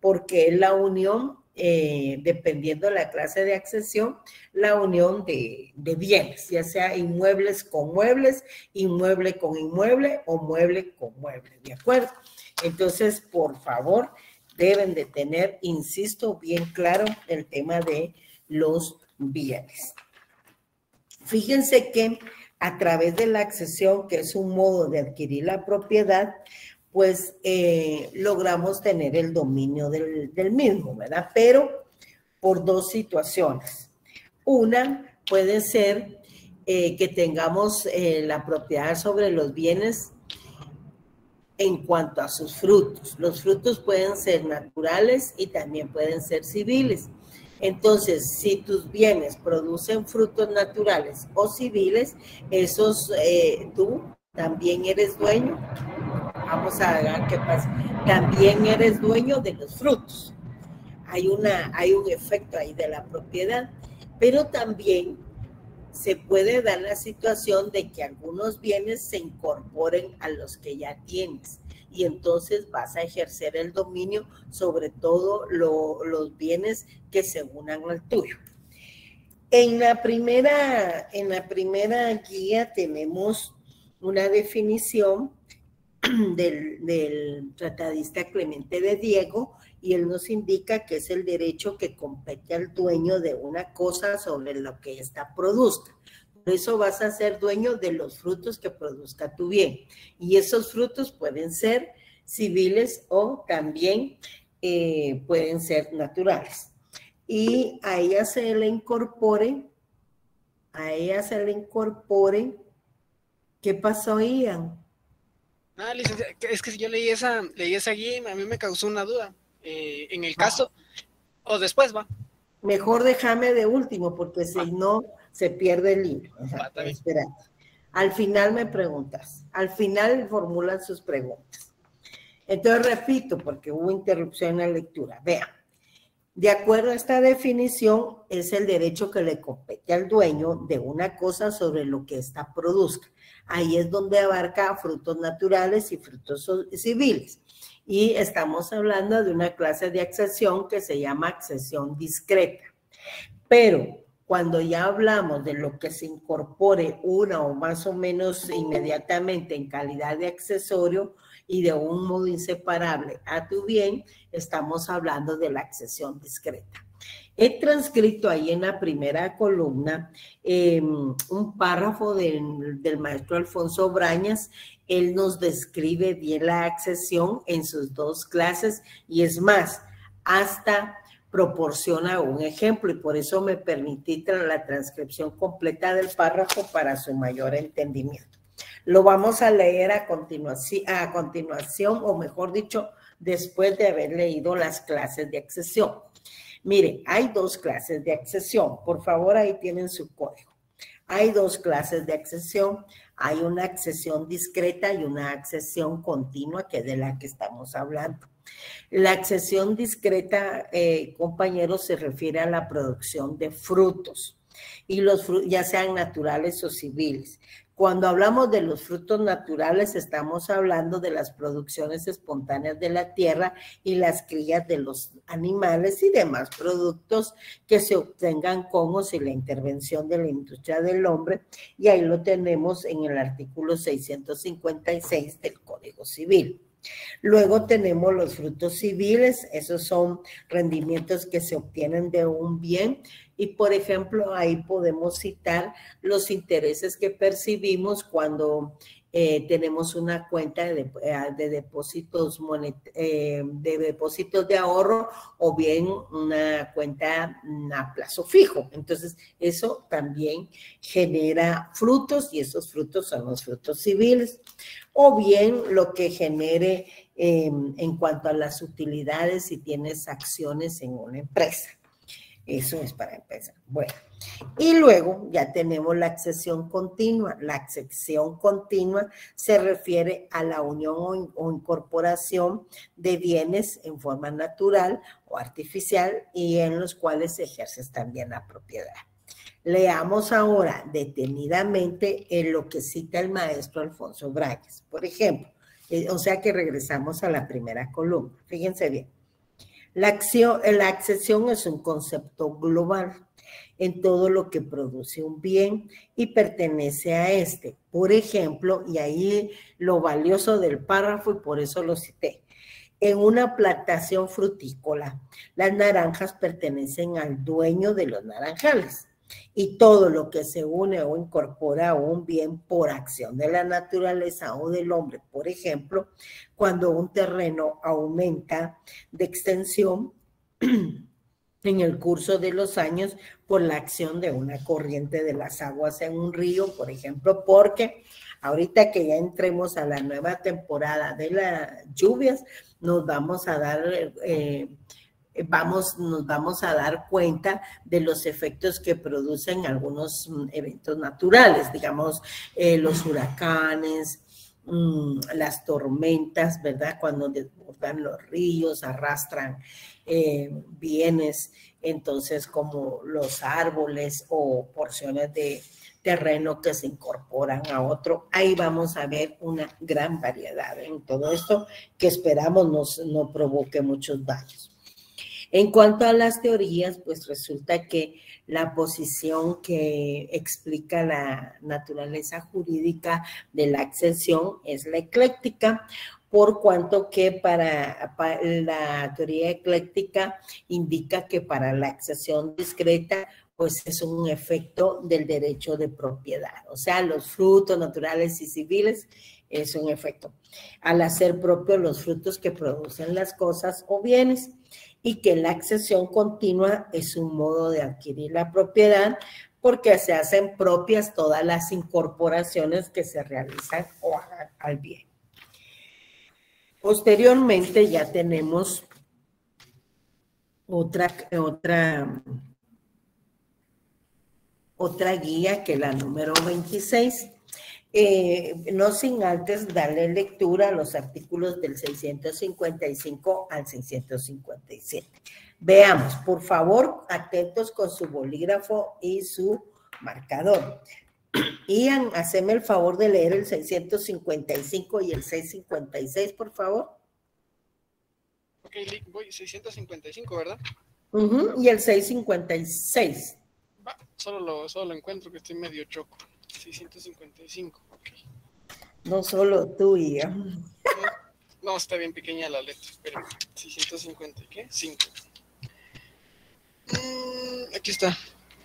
porque es la unión, dependiendo de la clase de accesión, la unión de bienes, ya sea inmuebles con muebles, inmueble con inmueble o mueble con mueble, ¿de acuerdo? Entonces, por favor, deben de tener, insisto, bien claro el tema de los bienes. Fíjense que a través de la accesión, que es un modo de adquirir la propiedad, pues logramos tener el dominio del mismo, ¿verdad? Pero por dos situaciones. Una puede ser que tengamos la propiedad sobre los bienes en cuanto a sus frutos. Los frutos pueden ser naturales y también pueden ser civiles. Entonces, si tus bienes producen frutos naturales o civiles, esos tú también eres dueño. Vamos a ver qué pasa. También eres dueño de los frutos. Hay un efecto ahí de la propiedad, pero también se puede dar la situación de que algunos bienes se incorporen a los que ya tienes y entonces vas a ejercer el dominio sobre todo los bienes que se unan al tuyo. En la primera guía tenemos una definición del tratadista Clemente de Diego, y él nos indica que es el derecho que compete al dueño de una cosa sobre lo que ésta produzca. Por eso vas a ser dueño de los frutos que produzca tu bien. Y esos frutos pueden ser civiles o también pueden ser naturales. Y a ella se le incorpore, ¿qué pasó, Ian? Ah, licenciada, es que si yo leí esa guía y a mí me causó una duda. En el caso, o después va. Mejor déjame de último, porque si no, se pierde el libro. Espera. Al final me preguntas. Al final formulan sus preguntas. Entonces, repito, porque hubo interrupción en la lectura. Vean. De acuerdo a esta definición, es el derecho que le compete al dueño de una cosa sobre lo que ésta produzca. Ahí es donde abarca frutos naturales y frutos civiles. Y estamos hablando de una clase de accesión que se llama accesión discreta. Pero cuando ya hablamos de lo que se incorpore una o más o menos inmediatamente en calidad de accesorio y de un modo inseparable a tu bien, estamos hablando de la accesión discreta. He transcrito ahí en la primera columna un párrafo del maestro Alfonso Brañas. Él nos describe bien la accesión en sus dos clases y es más, hasta proporciona un ejemplo y por eso me permití la transcripción completa del párrafo para su mayor entendimiento. Lo vamos a leer a continuación, o mejor dicho, después de haber leído las clases de accesión. Mire, hay dos clases de accesión. Por favor, ahí tienen su código. Hay dos clases de accesión. Hay una accesión discreta y una accesión continua, que es de la que estamos hablando. La accesión discreta, compañeros, se refiere a la producción de frutos, y ya sean naturales o civiles. Cuando hablamos de los frutos naturales, estamos hablando de las producciones espontáneas de la tierra y las crías de los animales y demás productos que se obtengan con o sin la intervención de la industria del hombre, y ahí lo tenemos en el artículo 656 del Código Civil. Luego tenemos los frutos civiles, esos son rendimientos que se obtienen de un bien y, por ejemplo, ahí podemos citar los intereses que percibimos cuando tenemos una cuenta de depósitos de ahorro o bien una cuenta a plazo fijo. Entonces, eso también genera frutos y esos frutos son los frutos civiles. O bien lo que genere en cuanto a las utilidades si tienes acciones en una empresa. Eso es para empezar. Bueno, y luego ya tenemos la accesión continua. La accesión continua se refiere a la unión o incorporación de bienes en forma natural o artificial y en los cuales se ejerce también la propiedad. Leamos ahora detenidamente en lo que cita el maestro Alfonso Brañas. Por ejemplo, o sea que regresamos a la primera columna. Fíjense bien. La accesión es un concepto global en todo lo que produce un bien y pertenece a este. Por ejemplo, y ahí lo valioso del párrafo, y por eso lo cité, en una plantación frutícola, las naranjas pertenecen al dueño de los naranjales. Y todo lo que se une o incorpora a un bien por acción de la naturaleza o del hombre, por ejemplo, cuando un terreno aumenta de extensión en el curso de los años por la acción de una corriente de las aguas en un río, por ejemplo, porque ahorita que ya entremos a la nueva temporada de las lluvias, nos vamos a dar nos vamos a dar cuenta de los efectos que producen algunos eventos naturales, digamos, los huracanes, las tormentas, ¿verdad? Cuando desbordan los ríos, arrastran bienes, entonces como los árboles o porciones de terreno que se incorporan a otro, ahí vamos a ver una gran variedad en todo esto que esperamos no provoque muchos daños. En cuanto a las teorías, pues resulta que la posición que explica la naturaleza jurídica de la accesión es la ecléctica, por cuanto que para la teoría ecléctica indica que para la accesión discreta pues es un efecto del derecho de propiedad, o sea, los frutos naturales y civiles es un efecto, al hacer propios los frutos que producen las cosas o bienes, y que la accesión continua es un modo de adquirir la propiedad porque se hacen propias todas las incorporaciones que se realizan o hagan al bien. Posteriormente ya tenemos otra guía que es la número 26. No sin antes darle lectura a los artículos del 655 al 657. Veamos, por favor, atentos con su bolígrafo y su marcador. Ian, haceme el favor de leer el 655 y el 656, por favor. Ok, voy 655, ¿verdad? Y el 656. Va, solo lo encuentro, que estoy medio choco. 655, ok. No solo tú, Ian. No, está bien pequeña la letra, espérenme. 650, ¿qué? 5. Aquí está,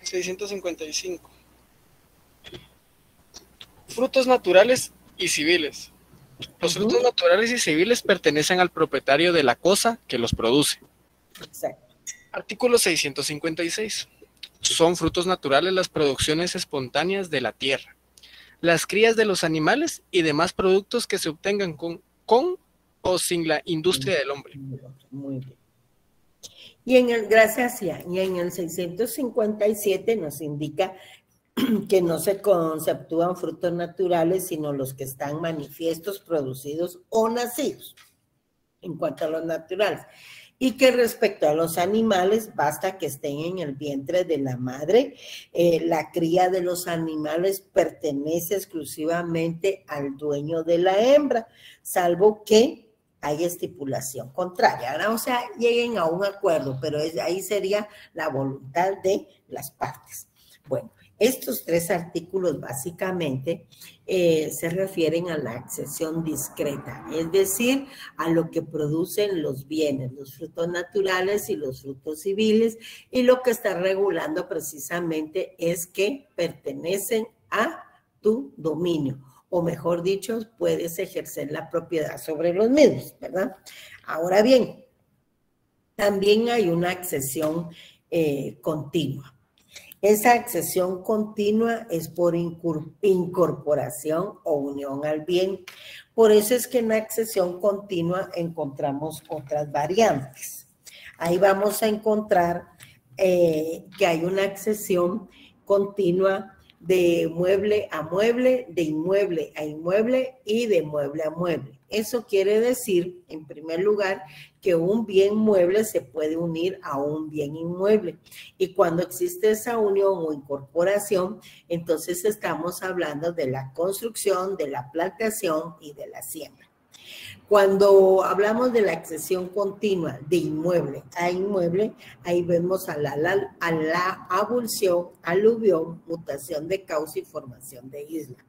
655. Frutos naturales y civiles. Los frutos naturales y civiles pertenecen al propietario de la cosa que los produce. Exacto. Artículo 656. Son frutos naturales las producciones espontáneas de la tierra, las crías de los animales y demás productos que se obtengan con o sin la industria del hombre. Muy bien. Y gracias, Ian. Y en el 657 nos indica que no se conceptúan frutos naturales, sino los que están manifiestos, producidos o nacidos, en cuanto a los naturales. Y que respecto a los animales, basta que estén en el vientre de la madre. La cría de los animales pertenece exclusivamente al dueño de la hembra, salvo que hay estipulación contraria. Ahora, o sea, lleguen a un acuerdo, pero ahí sería la voluntad de las partes. Bueno, estos tres artículos básicamente se refieren a la accesión discreta, es decir, a lo que producen los bienes, los frutos naturales y los frutos civiles, y lo que está regulando precisamente es que pertenecen a tu dominio, o mejor dicho, puedes ejercer la propiedad sobre los mismos, ¿verdad? Ahora bien, también hay una accesión continua. Esa accesión continua es por incorporación o unión al bien. Por eso es que en la accesión continua encontramos otras variantes. Ahí vamos a encontrar que hay una accesión continua de mueble a mueble, de inmueble a inmueble y de mueble a mueble. Eso quiere decir, en primer lugar, que un bien mueble se puede unir a un bien inmueble. Y cuando existe esa unión o incorporación, entonces estamos hablando de la construcción, de la plantación y de la siembra. Cuando hablamos de la accesión continua de inmueble a inmueble, ahí vemos a la avulsión, aluvión, mutación de cauce y formación de isla.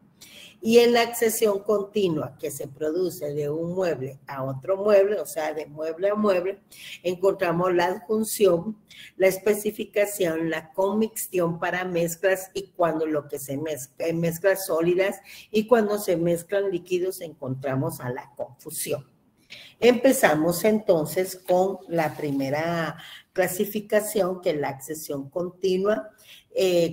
Y en la accesión continua que se produce de un mueble a otro mueble, o sea, de mueble a mueble, encontramos la adjunción, la especificación, la conmixtión para mezclas y cuando lo que se mezcla en mezclas sólidas y cuando se mezclan líquidos encontramos a la confusión. Empezamos entonces con la primera clasificación, que es la accesión continua,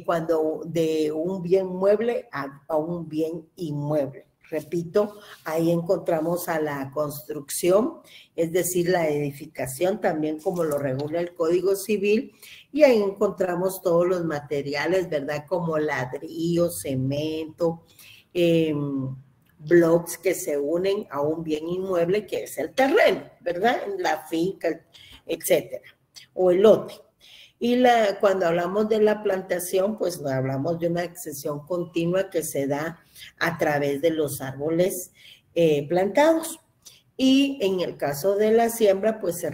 cuando de un bien mueble a un bien inmueble. Repito, ahí encontramos a la construcción, es decir, la edificación, también como lo regula el Código Civil, y ahí encontramos todos los materiales, ¿verdad? Como ladrillo, cemento, bloques que se unen a un bien inmueble que es el terreno, ¿verdad? La finca, etcétera, o el lote. Y cuando hablamos de la plantación, pues hablamos de una accesión continua que se da a través de los árboles plantados. Y en el caso de la siembra, pues se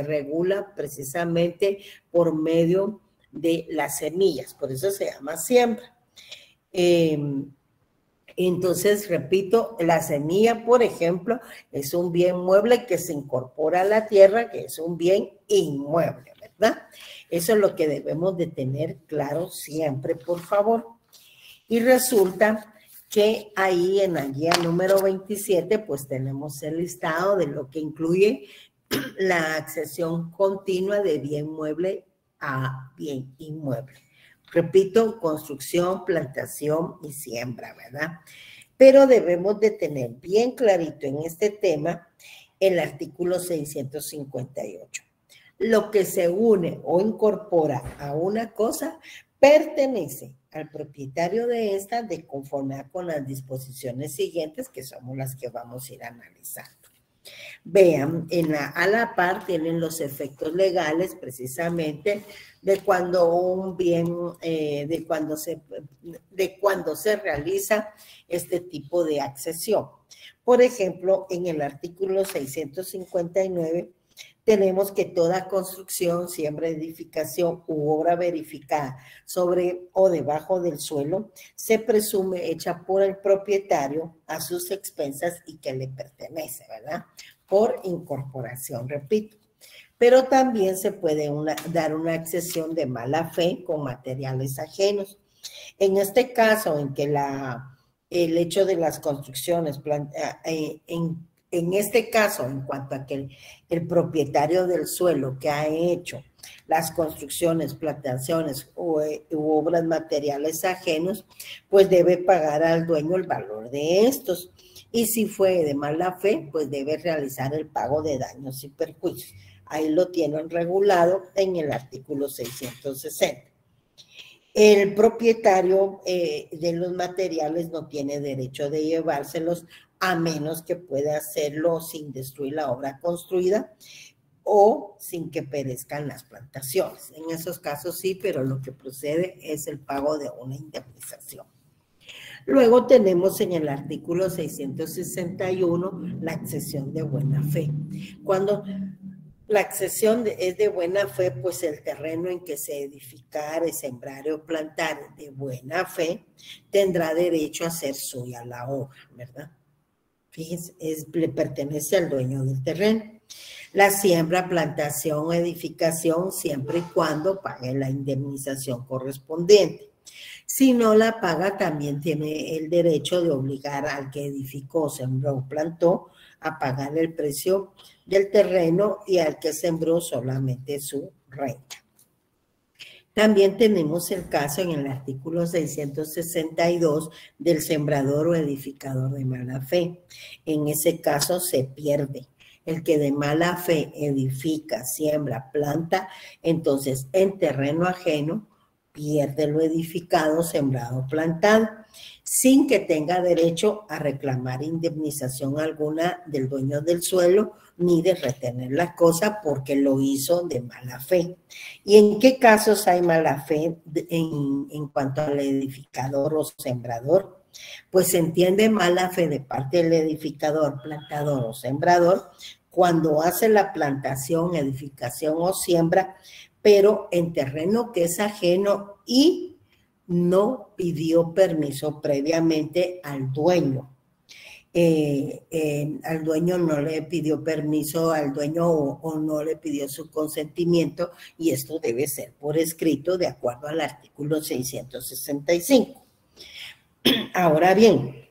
regula precisamente por medio de las semillas, por eso se llama siembra. Entonces, repito, la semilla, por ejemplo, es un bien mueble que se incorpora a la tierra, que es un bien inmueble, ¿verdad? Eso es lo que debemos de tener claro siempre, por favor. Y resulta que ahí en la guía número 27, pues tenemos el listado de lo que incluye la accesión continua de bien mueble a bien inmueble. Repito, construcción, plantación y siembra, ¿verdad? Pero debemos de tener bien clarito en este tema el artículo 658. Lo que se une o incorpora a una cosa pertenece al propietario de esta de conformidad con las disposiciones siguientes, que somos las que vamos a ir analizando. Vean, a la par tienen los efectos legales precisamente de cuando un bien, de cuando se realiza este tipo de accesión. Por ejemplo, en el artículo 659 tenemos que toda construcción, siembra, edificación u obra verificada sobre o debajo del suelo se presume hecha por el propietario a sus expensas y que le pertenece, ¿verdad? Por incorporación, repito. Pero también se puede dar una accesión de mala fe con materiales ajenos. En este caso, en que el hecho de las construcciones, en este caso, en cuanto a que el propietario del suelo que ha hecho las construcciones, plantaciones u obras materiales ajenos, pues debe pagar al dueño el valor de estos. Y si fue de mala fe, pues debe realizar el pago de daños y perjuicios. Ahí lo tienen regulado en el artículo 660. El propietario de los materiales no tiene derecho de llevárselos a menos que pueda hacerlo sin destruir la obra construida o sin que perezcan las plantaciones. En esos casos sí, pero lo que procede es el pago de una indemnización. Luego tenemos en el artículo 661 la accesión de buena fe. Cuando la accesión es de buena fe, pues el terreno en que se edificare, sembrare o plantare de buena fe tendrá derecho a ser suya la obra, ¿verdad? Fíjense, le pertenece al dueño del terreno. La siembra, plantación o edificación siempre y cuando pague la indemnización correspondiente. Si no la paga, también tiene el derecho de obligar al que edificó, sembró o plantó a pagar el precio del terreno y al que sembró solamente su renta. También tenemos el caso en el artículo 662 del sembrador o edificador de mala fe. En ese caso se pierde. El que de mala fe edifica, siembra, planta, entonces en terreno ajeno pierde lo edificado, sembrado, plantado, sin que tenga derecho a reclamar indemnización alguna del dueño del suelo ni de retener la cosa porque lo hizo de mala fe. ¿Y en qué casos hay mala fe en cuanto al edificador o sembrador? Pues se entiende mala fe de parte del edificador, plantador o sembrador cuando hace la plantación, edificación o siembra, pero en terreno que es ajeno y no pidió permiso previamente al dueño. Al dueño no le pidió permiso al dueño o no le pidió su consentimiento, y esto debe ser por escrito de acuerdo al artículo 665. Ahora bien,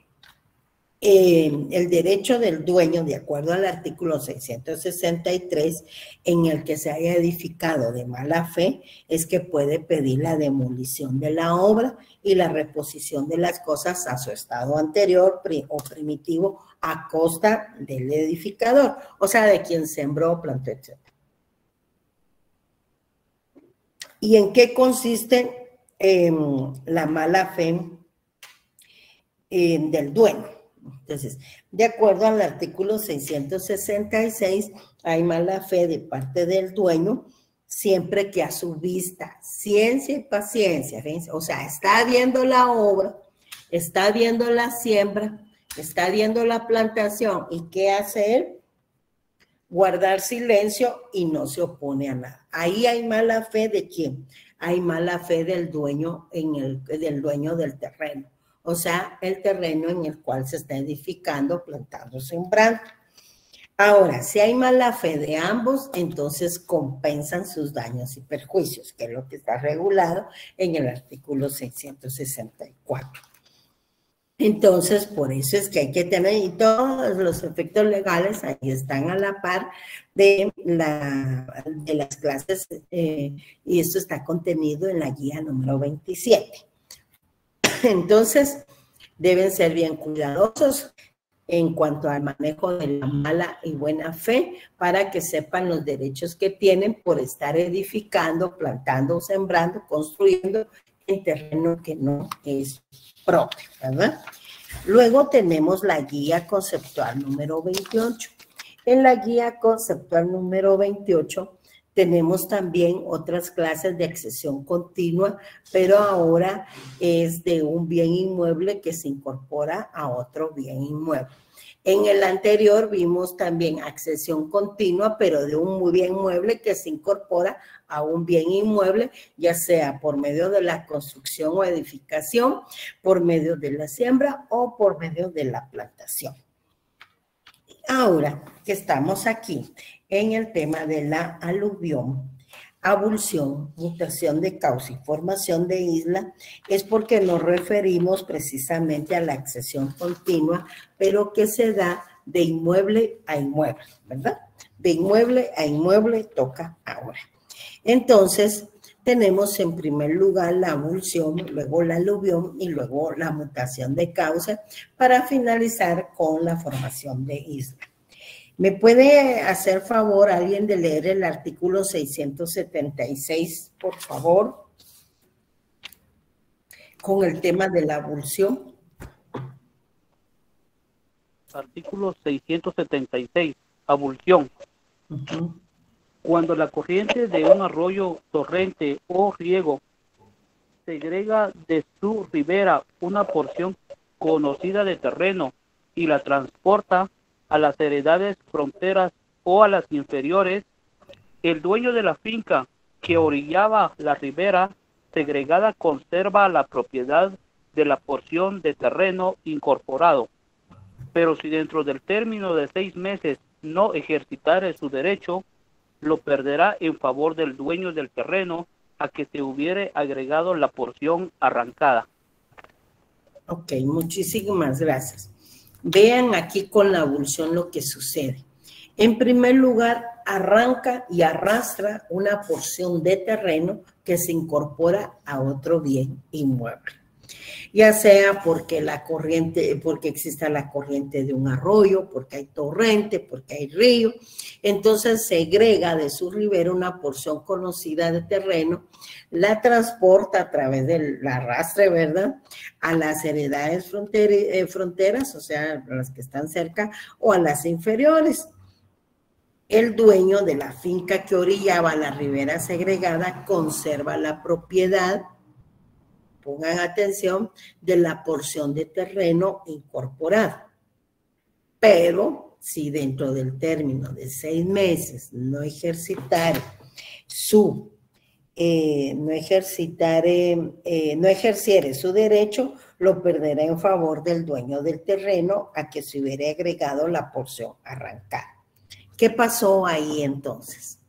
el derecho del dueño, de acuerdo al artículo 663, en el que se haya edificado de mala fe, es que puede pedir la demolición de la obra y la reposición de las cosas a su estado anterior o primitivo a costa del edificador, o sea, de quien sembró, plantó, etc. ¿Y en qué consiste la mala fe del dueño? Entonces, de acuerdo al artículo 666, hay mala fe de parte del dueño siempre que a su vista, ciencia y paciencia, fíjense, o sea, está viendo la obra, está viendo la siembra, está viendo la plantación, ¿y qué hace él? Guardar silencio y no se opone a nada. Ahí hay mala fe de quién? Hay mala fe del dueño, del dueño del terreno. O sea, el terreno en el cual se está edificando, plantando, sembrando. Ahora, si hay mala fe de ambos, entonces compensan sus daños y perjuicios, que es lo que está regulado en el artículo 664. Entonces, por eso es que hay que tener, y todos los efectos legales ahí están a la par de las clases, y esto está contenido en la guía número 27. Entonces, deben ser bien cuidadosos en cuanto al manejo de la mala y buena fe para que sepan los derechos que tienen por estar edificando, plantando, sembrando, construyendo en terreno que no es propio, ¿verdad? Luego tenemos la guía conceptual número 28. En la guía conceptual número 28 tenemos también otras clases de accesión continua, pero ahora es de un bien inmueble que se incorpora a otro bien inmueble. En el anterior vimos también accesión continua, pero de un bien inmueble que se incorpora a un bien inmueble, ya sea por medio de la construcción o edificación, por medio de la siembra o por medio de la plantación. Ahora que estamos aquí en el tema de la aluvión, abulsión, mutación de cauce y formación de isla, es porque nos referimos precisamente a la accesión continua, pero que se da de inmueble a inmueble, ¿verdad? De inmueble a inmueble toca ahora. Entonces, tenemos en primer lugar la abulsión, luego la aluvión y luego la mutación de cauce para finalizar con la formación de isla. ¿Me puede hacer favor alguien de leer el artículo 676, por favor? Con el tema de la abulsión. Artículo 676, abulsión. Cuando la corriente de un arroyo, torrente o riego segrega de su ribera una porción conocida de terreno y la transporta a las heredades fronteras o a las inferiores, el dueño de la finca que orillaba la ribera segregada conserva la propiedad de la porción de terreno incorporado, pero si dentro del término de 6 meses no ejercitare su derecho, lo perderá en favor del dueño del terreno a que se hubiere agregado la porción arrancada. Ok, muchísimas gracias. Vean aquí con la abulsión lo que sucede. En primer lugar, arranca y arrastra una porción de terreno que se incorpora a otro bien inmueble. Ya sea porque exista la corriente de un arroyo, porque hay torrente, porque hay río, entonces segrega de su ribera una porción conocida de terreno, la transporta a través del arrastre, ¿verdad?, a las heredades fronteras, o sea, las que están cerca, o a las inferiores. El dueño de la finca que orillaba la ribera segregada conserva la propiedad pongan atención, de la porción de terreno incorporada. Pero si dentro del término de 6 meses no ejerciere su derecho, lo perderá en favor del dueño del terreno a que se hubiera agregado la porción arrancada. ¿Qué pasó ahí entonces?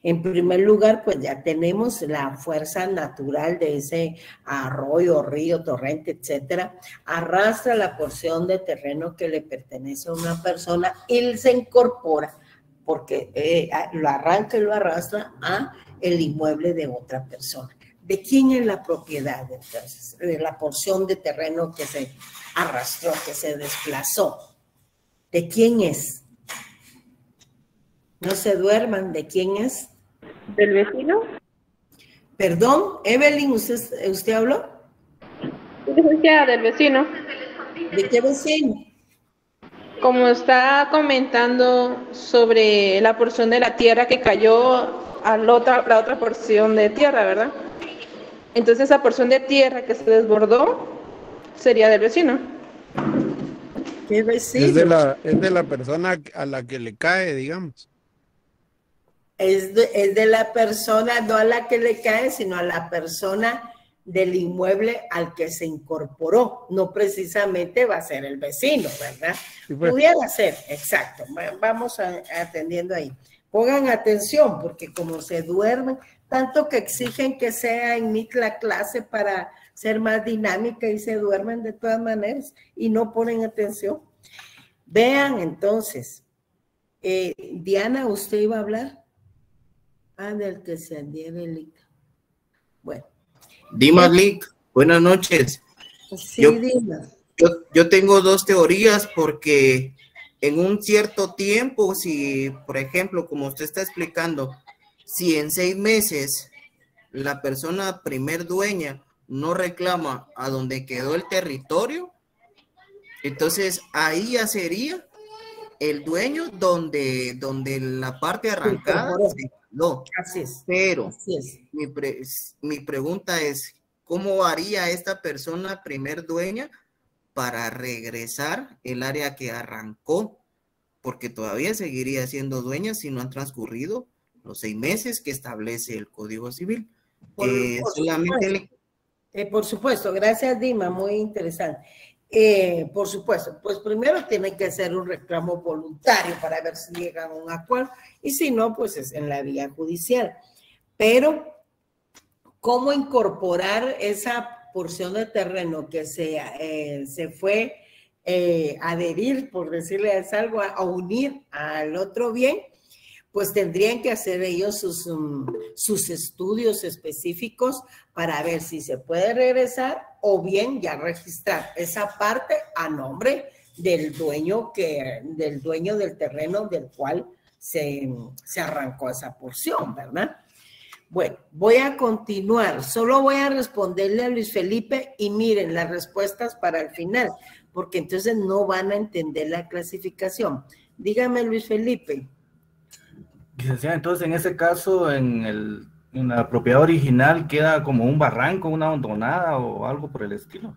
En primer lugar, pues ya tenemos la fuerza natural de ese arroyo, río, torrente, etcétera, arrastra la porción de terreno que le pertenece a una persona y se incorpora, porque lo arranca y lo arrastra a el inmueble de otra persona. ¿De quién es la propiedad entonces? De la porción de terreno que se arrastró, que se desplazó. ¿De quién es? No se duerman, ¿de quién es? ¿Del vecino? Perdón, Evelyn, ¿usted habló? Licenciada, del vecino. ¿De qué vecino? Como está comentando sobre la porción de la tierra que cayó a la otra porción de tierra, ¿verdad? Entonces esa porción de tierra que se desbordó sería del vecino. ¿Qué vecino? Es de la persona a la que le cae, digamos. Es de la persona, no a la que le cae, sino a la persona del inmueble al que se incorporó. No precisamente va a ser el vecino, ¿verdad? Sí, pues. Pudiera ser, exacto. Vamos atendiendo ahí. Pongan atención, porque como se duermen, tanto que exigen que sea en la clase para ser más dinámica y se duermen de todas maneras y no ponen atención. Vean entonces, Diana, ¿usted iba a hablar? Del que se adhiere el IC. Bueno. Dima Lic, buenas noches. Sí, Dima. Yo tengo 2 teorías porque en un cierto tiempo, si, por ejemplo, como usted está explicando, si en 6 meses la persona primer dueña no reclama a donde quedó el territorio, entonces ahí ya sería el dueño donde la parte arrancada no, así es. Pero así es. Mi pregunta es, ¿cómo haría esta persona primer dueña para regresar el área que arrancó? Porque todavía seguiría siendo dueña si no han transcurrido los 6 meses que establece el Código Civil. Por supuesto, gracias Dima, muy interesante. Por supuesto, pues primero tienen que hacer un reclamo voluntario para ver si llegan a un acuerdo y si no, pues es en la vía judicial. Pero, ¿cómo incorporar esa porción de terreno que se fue a adherir, por decirle algo, a unir al otro bien? Pues tendrían que hacer ellos sus estudios específicos para ver si se puede regresar o bien ya registrar esa parte a nombre del dueño del terreno del cual se arrancó esa porción, ¿verdad? Bueno, voy a continuar. Solo voy a responderle a Luis Felipe y miren las respuestas para el final, porque entonces no van a entender la clasificación. Dígame, Luis Felipe. Licenciada, entonces en ese caso, en la propiedad original queda como un barranco, una hondonada o algo por el estilo.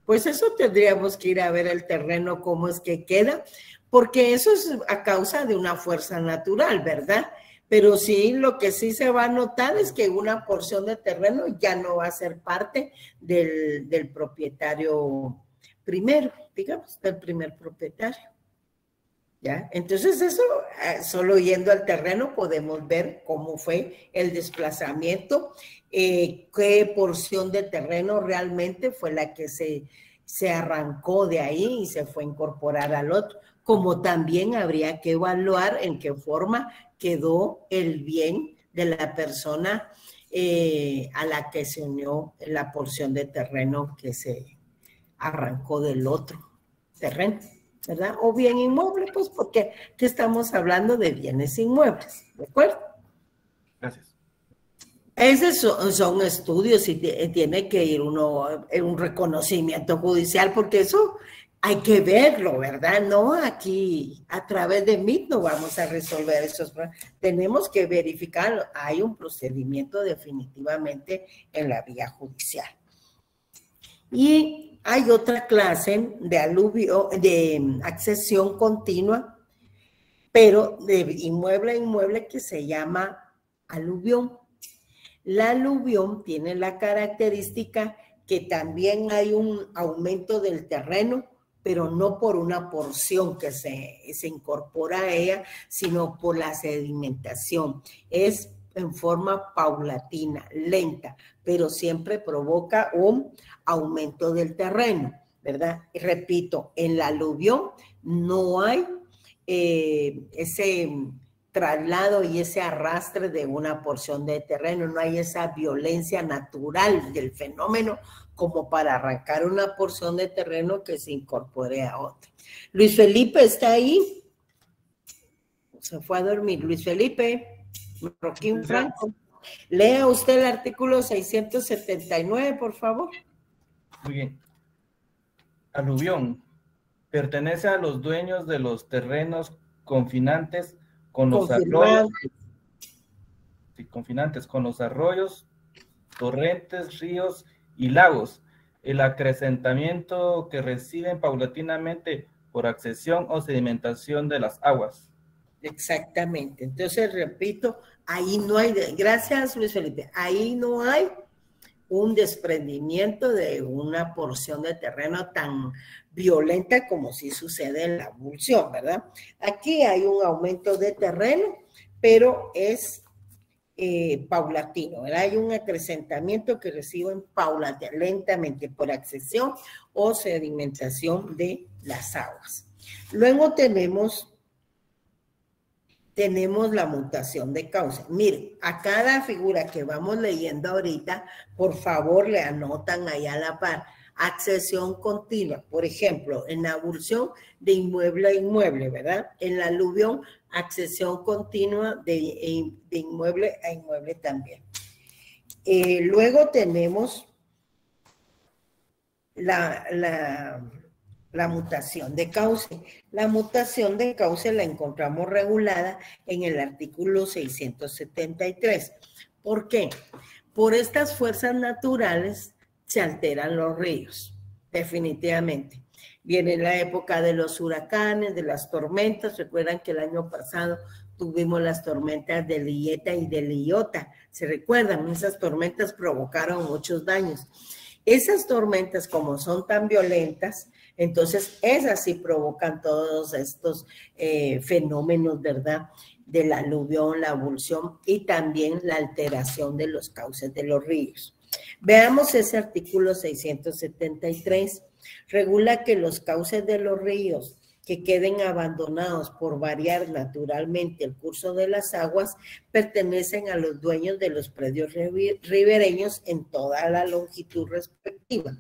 Pues eso tendríamos que ir a ver el terreno, cómo es que queda, porque eso es a causa de una fuerza natural, ¿verdad? Pero sí, lo que sí se va a notar es que una porción de terreno ya no va a ser parte del propietario primero, digamos, del primer propietario. ¿Ya? Entonces eso, solo yendo al terreno podemos ver cómo fue el desplazamiento, qué porción de terreno realmente fue la que se arrancó de ahí y se fue a incorporar al otro, como también habría que evaluar en qué forma quedó el bien de la persona a la que se unió la porción de terreno que se arrancó del otro terreno, ¿verdad? O bien inmueble, pues porque aquí estamos hablando de bienes inmuebles, ¿de acuerdo? Gracias. Esos son estudios y tiene que ir uno en un reconocimiento judicial, porque eso hay que verlo, ¿verdad? No aquí a través de MIT no vamos a resolver esos problemas. Tenemos que verificarlo. Hay un procedimiento definitivamente en la vía judicial. Y hay otra clase de aluvio, de accesión continua, pero de inmueble a inmueble, que se llama aluvión. La aluvión tiene la característica que también hay un aumento del terreno, pero no por una porción que se incorpora a ella, sino por la sedimentación. Es en forma paulatina, lenta, pero siempre provoca un aumento del terreno, ¿verdad? Y repito, en la aluvión no hay ese traslado y ese arrastre de una porción de terreno, no hay esa violencia natural del fenómeno como para arrancar una porción de terreno que se incorpore a otra. Luis Felipe, ¿está ahí? Se fue a dormir. Luis Felipe, Roquín Franco. Lea usted el artículo 679, por favor. Muy bien. Aluvión. Pertenece a los dueños de los terrenos confinantes con los arroyos. Sí, confinantes con los arroyos, torrentes, ríos y lagos. El acrecentamiento que reciben paulatinamente por accesión o sedimentación de las aguas. Exactamente. Entonces, repito, ahí no hay, gracias Luis Felipe, ahí no hay un desprendimiento de una porción de terreno tan violenta como si sucede en la abulsión, ¿verdad? Aquí hay un aumento de terreno, pero es paulatino, ¿verdad? Hay un acrecentamiento que reciben lentamente por accesión o sedimentación de las aguas. Luego tenemos la mutación de cauce. Miren, a cada figura que vamos leyendo ahorita, por favor le anotan ahí a la par. Accesión continua, por ejemplo, en la abulsión de inmueble a inmueble, ¿verdad? En la aluvión, accesión continua de inmueble a inmueble también. Luego tenemos la mutación de cauce. La mutación de cauce la encontramos regulada en el artículo 673. ¿Por qué? Por estas fuerzas naturales se alteran los ríos, definitivamente. Viene la época de los huracanes, de las tormentas. Recuerdan que el año pasado tuvimos las tormentas de Lieta y de Liota. ¿Se recuerdan? Esas tormentas provocaron muchos daños. Esas tormentas, como son tan violentas, entonces esas sí provocan todos estos fenómenos, ¿verdad? De la aluvión, la abulsión y también la alteración de los cauces de los ríos. Veamos ese artículo 673. Regula que los cauces de los ríos que queden abandonados por variar naturalmente el curso de las aguas pertenecen a los dueños de los predios ribereños en toda la longitud respectiva.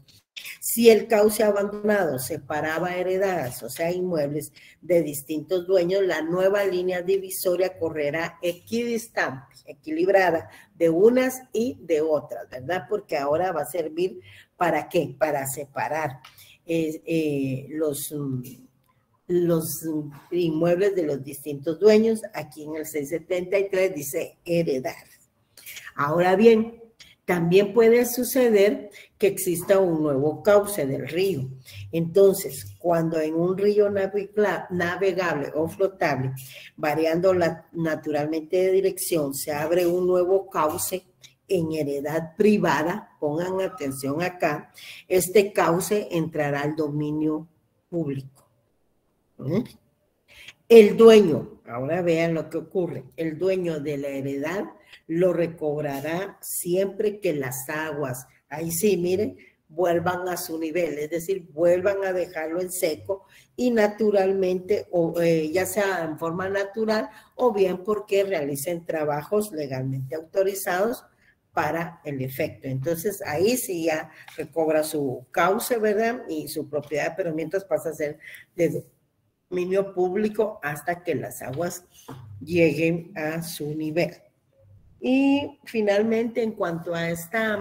Si el cauce abandonado separaba heredadas, o sea, inmuebles de distintos dueños, la nueva línea divisoria correrá equidistante, equilibrada de unas y de otras, ¿verdad? Porque ahora va a servir ¿para qué? Para separar los inmuebles de los distintos dueños. Aquí en el 673 dice heredar. Ahora bien, también puede suceder que exista un nuevo cauce del río. Entonces, cuando en un río navegable o flotable, variando naturalmente de dirección, se abre un nuevo cauce en heredad privada, pongan atención acá, este cauce entrará al dominio público. El dueño, ahora vean lo que ocurre, el dueño de la heredad lo recobrará siempre que las aguas, ahí sí, miren, vuelvan a su nivel, es decir, vuelvan a dejarlo en seco y naturalmente, o ya sea en forma natural o bien porque realicen trabajos legalmente autorizados para el efecto. Entonces, ahí sí ya recobra su cauce, ¿verdad? Y su propiedad, pero mientras pasa a ser de dominio público hasta que las aguas lleguen a su nivel. Y finalmente, en cuanto a esta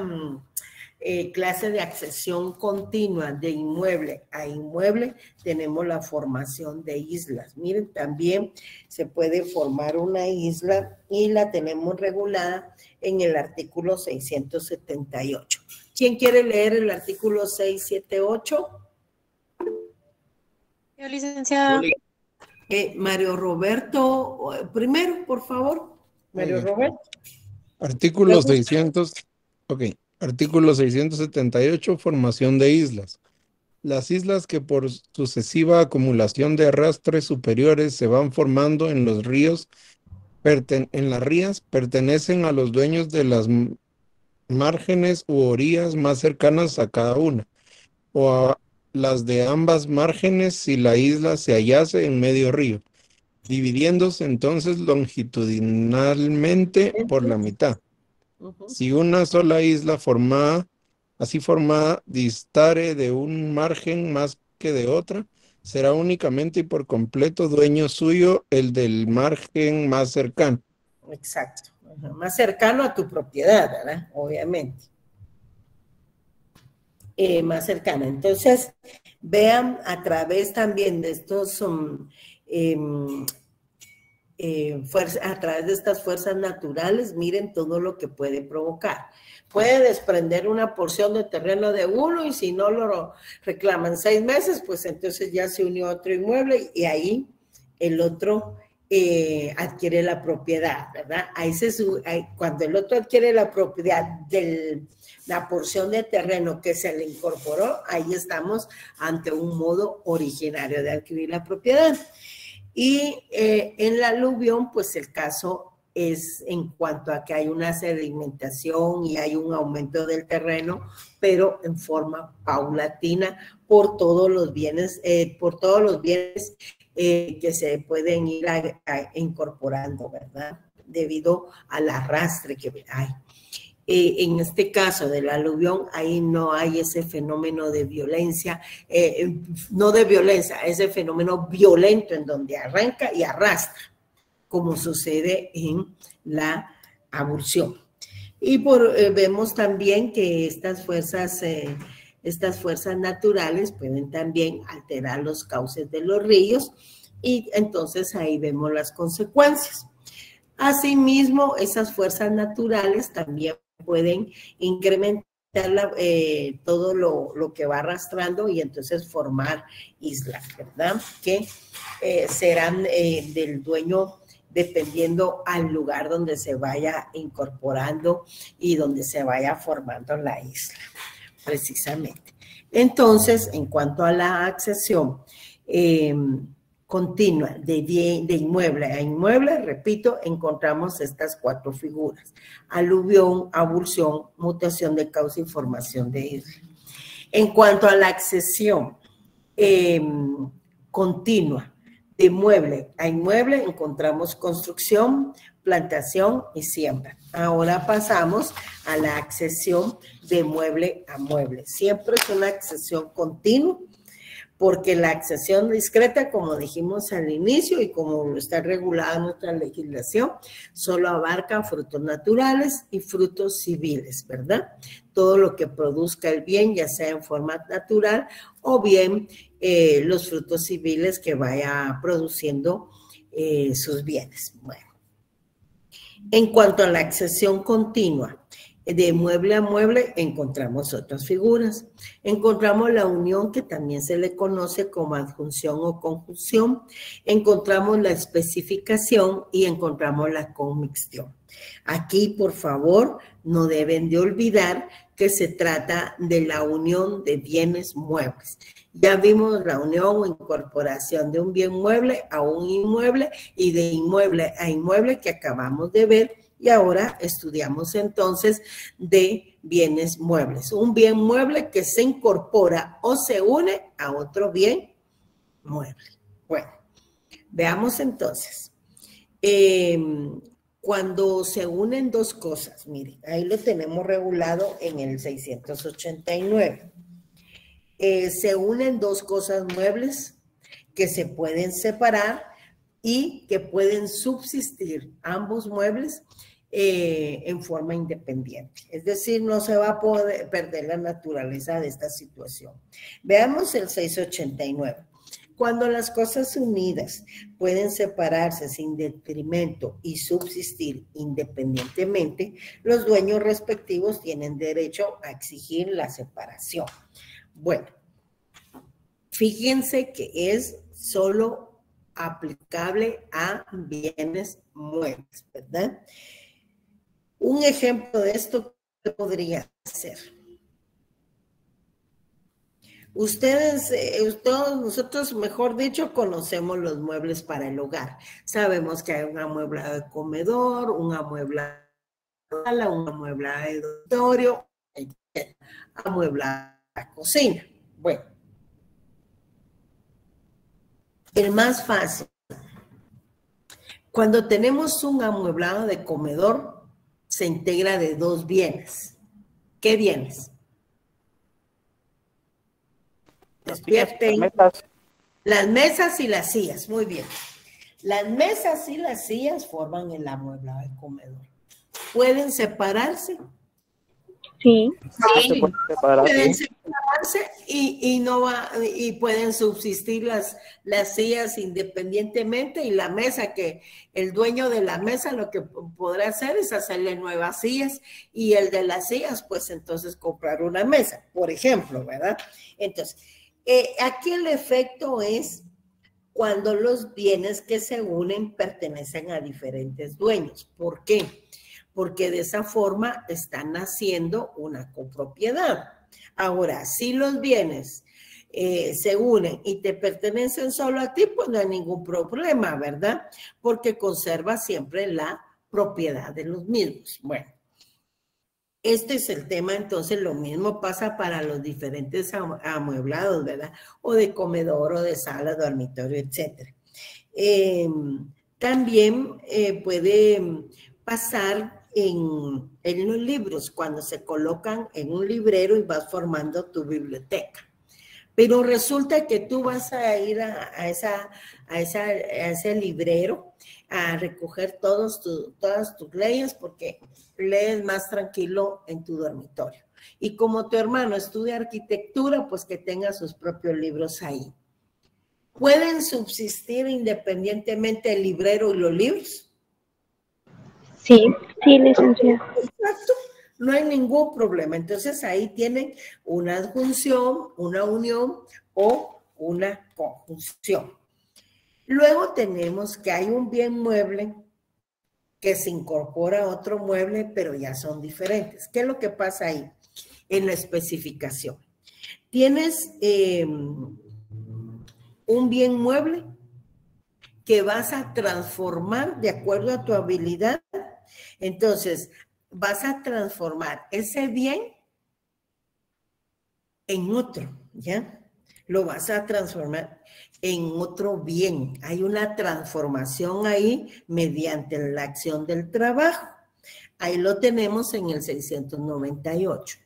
clase de accesión continua de inmueble a inmueble, tenemos la formación de islas. Miren, también se puede formar una isla y la tenemos regulada en el artículo 678. ¿Quién quiere leer el artículo 678? Yo, licenciada. Mario Roberto, primero, por favor. Mario Roberto. Artículo 600, artículo 678, formación de islas. Las islas que por sucesiva acumulación de arrastres superiores se van formando en los ríos, en las rías, pertenecen a los dueños de las márgenes u orillas más cercanas a cada una, o a las de ambas márgenes si la isla se hallase en medio río, dividiéndose entonces longitudinalmente por la mitad. Si una sola isla así formada distare de un margen más que de otra, será únicamente y por completo dueño suyo el del margen más cercano. Exacto, más cercano a tu propiedad, ¿verdad? Obviamente. Más cercana. Entonces, vean a través también de estos a través de estas fuerzas naturales, miren todo lo que puede provocar. Puede desprender una porción de terreno de uno y si no lo reclaman 6 meses, pues entonces ya se unió otro inmueble y ahí el otro adquiere la propiedad, ¿verdad? Cuando el otro adquiere la propiedad de la porción de terreno que se le incorporó, ahí estamos ante un modo originario de adquirir la propiedad. Y en la aluvión, pues el caso es en cuanto a que hay una sedimentación y hay un aumento del terreno, pero en forma paulatina por todos los bienes, que se pueden ir incorporando, ¿verdad? Debido al arrastre que hay. En este caso del aluvión, ahí no hay ese fenómeno de violencia, no de violencia, ese fenómeno violento en donde arranca y arrastra, como sucede en la abulsión. Y vemos también que estas fuerzas naturales pueden también alterar los cauces de los ríos y entonces ahí vemos las consecuencias. Asimismo, esas fuerzas naturales también pueden incrementar todo lo que va arrastrando y entonces formar islas, ¿verdad? Que serán del dueño dependiendo al lugar donde se vaya incorporando y donde se vaya formando la isla, precisamente. Entonces, en cuanto a la accesión continua de inmueble a inmueble, repito, encontramos estas 4 figuras: aluvión, abulsión, mutación de cauce y formación de isla. En cuanto a la accesión continua de inmueble a inmueble, encontramos construcción, plantación y siembra. Ahora pasamos a la accesión de mueble a mueble. Siempre es una accesión continua, porque la accesión discreta, como dijimos al inicio y como está regulada en nuestra legislación, solo abarca frutos naturales y frutos civiles, ¿verdad? Todo lo que produzca el bien, ya sea en forma natural o bien los frutos civiles que vaya produciendo sus bienes. Bueno, en cuanto a la accesión continua, de mueble a mueble encontramos otras figuras. Encontramos la unión, que también se le conoce como adjunción o conjunción. Encontramos la especificación y encontramos la conmixtión. Aquí, por favor, no deben de olvidar que se trata de la unión de bienes muebles. Ya vimos la unión o incorporación de un bien mueble a un inmueble y de inmueble a inmueble que acabamos de ver. Y ahora estudiamos entonces de bienes muebles. Un bien mueble que se incorpora o se une a otro bien mueble. Bueno, veamos entonces. Cuando se unen 2 cosas, miren, ahí lo tenemos regulado en el 689. Se unen 2 cosas muebles que se pueden separar y que pueden subsistir ambos muebles en forma independiente. Es decir, no se va a poder perder la naturaleza de esta situación. Veamos el 689. Cuando las cosas unidas pueden separarse sin detrimento y subsistir independientemente, los dueños respectivos tienen derecho a exigir la separación. Bueno, fíjense que es solo aplicable a bienes muebles, ¿verdad? Un ejemplo de esto podría ser. Ustedes, todos nosotros, mejor dicho, conocemos los muebles para el hogar. Sabemos que hay un amueblado de comedor, un amueblado de sala, un amueblado de dormitorio, amueblado de cocina. Bueno, el más fácil. Cuando tenemos un amueblado de comedor, se integra de dos bienes. ¿Qué bienes? Despierten. Las mesas y las sillas, muy bien. Las mesas y las sillas forman el amueblado de comedor. ¿Pueden separarse? Sí. Sí, pueden separarse y pueden subsistir las sillas independientemente, y la mesa, que el dueño de la mesa lo que podrá hacer es hacerle nuevas sillas, y el de las sillas pues entonces comprar una mesa, por ejemplo, ¿verdad? Entonces, aquí el efecto es cuando los bienes que se unen pertenecen a diferentes dueños. ¿Por qué? Porque de esa forma están haciendo una copropiedad. Ahora, si los bienes se unen y te pertenecen solo a ti, pues no hay ningún problema, ¿verdad? Porque conservas siempre la propiedad de los mismos. Bueno, este es el tema. Entonces lo mismo pasa para los diferentes amueblados, ¿verdad? O de comedor, o de sala, dormitorio, etc. También puede pasar en los libros, cuando se colocan en un librero y vas formando tu biblioteca. Pero resulta que tú vas a ir a ese librero a recoger todas tus leyes, porque lees más tranquilo en tu dormitorio. Y como tu hermano estudia arquitectura, pues que tenga sus propios libros ahí. ¿Pueden subsistir independientemente el librero y los libros? Sí, sí, licenciada. Exacto, no hay ningún problema. Entonces ahí tienen una adjunción, una unión o una conjunción. Luego tenemos que hay un bien mueble que se incorpora a otro mueble, pero ya son diferentes. ¿Qué es lo que pasa ahí? En la especificación. Tienes un bien mueble que vas a transformar de acuerdo a tu habilidad. Entonces, vas a transformar ese bien en otro, ¿ya? Lo vas a transformar en otro bien. Hay una transformación ahí mediante la acción del trabajo. Ahí lo tenemos en el 698.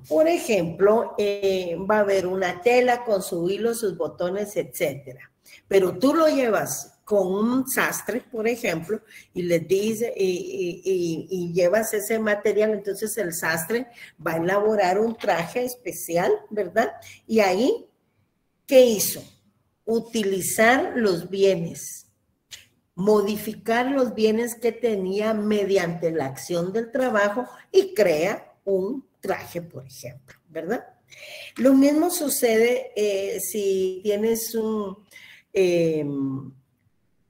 Por ejemplo, va a haber una tela con su hilo, sus botones, etcétera. Pero tú lo llevas con un sastre, por ejemplo, y le dice, y llevas ese material, entonces el sastre va a elaborar un traje especial, ¿verdad? Y ahí, ¿qué hizo? Utilizar los bienes, modificar los bienes que tenía mediante la acción del trabajo y crea un traje, por ejemplo, ¿verdad? Lo mismo sucede si tienes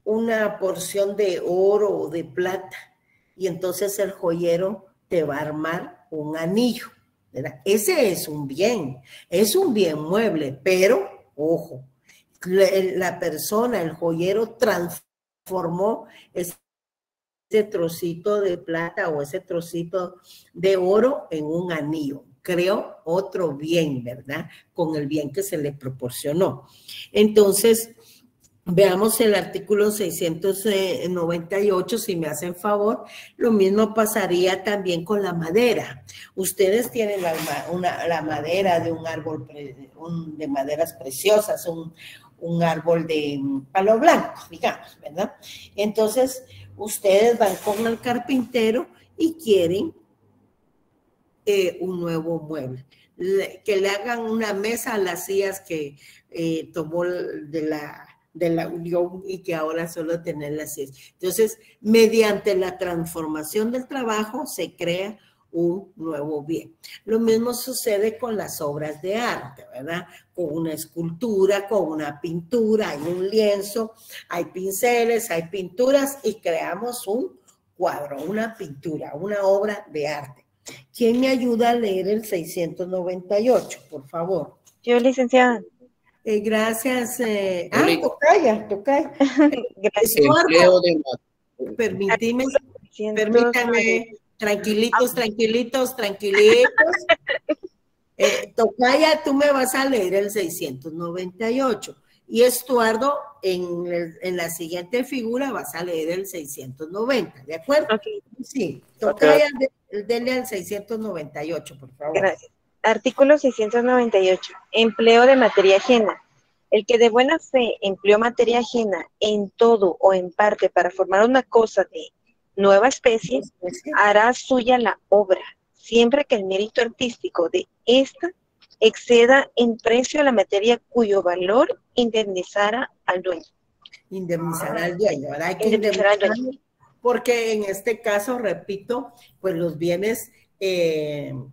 una porción de oro o de plata, y entonces el joyero te va a armar un anillo, ¿verdad? Ese es un bien mueble, pero, ojo, la persona, el joyero, transformó ese trocito de plata o ese trocito de oro en un anillo. Creó otro bien, ¿verdad? Con el bien que se le proporcionó. Entonces, veamos el artículo 698, si me hacen favor. Lo mismo pasaría también con la madera. Ustedes tienen la madera de un árbol, de maderas preciosas, un árbol de palo blanco, digamos, ¿verdad? Entonces, ustedes van con el carpintero y quieren un nuevo mueble. que le hagan una mesa a las sillas que tomó de la Unión y que ahora solo tienen las sillas. Entonces, mediante la transformación del trabajo se crea un nuevo bien. Lo mismo sucede con las obras de arte, ¿verdad? Con una escultura, con una pintura, hay un lienzo, hay pinceles, hay pinturas y creamos un cuadro, una pintura, una obra de arte. ¿Quién me ayuda a leer el 698, por favor? Yo, licenciada. Gracias. Tocaya. Gracias. Permítame. Tranquilitos. Tocaya, tú me vas a leer el 698. Y Estuardo, en la siguiente figura vas a leer el 690, ¿de acuerdo? Okay. Sí, Tocaya, denle al 698, por favor. Gracias. Artículo 698. Empleo de materia ajena. El que de buena fe empleó materia ajena en todo o en parte para formar una cosa de nueva especie, hará suya la obra, siempre que el mérito artístico de esta exceda en precio a la materia cuyo valor indemnizará al dueño. Indemnizará al dueño, ¿verdad? Hay que indemnizar, porque en este caso, repito, pues los bienes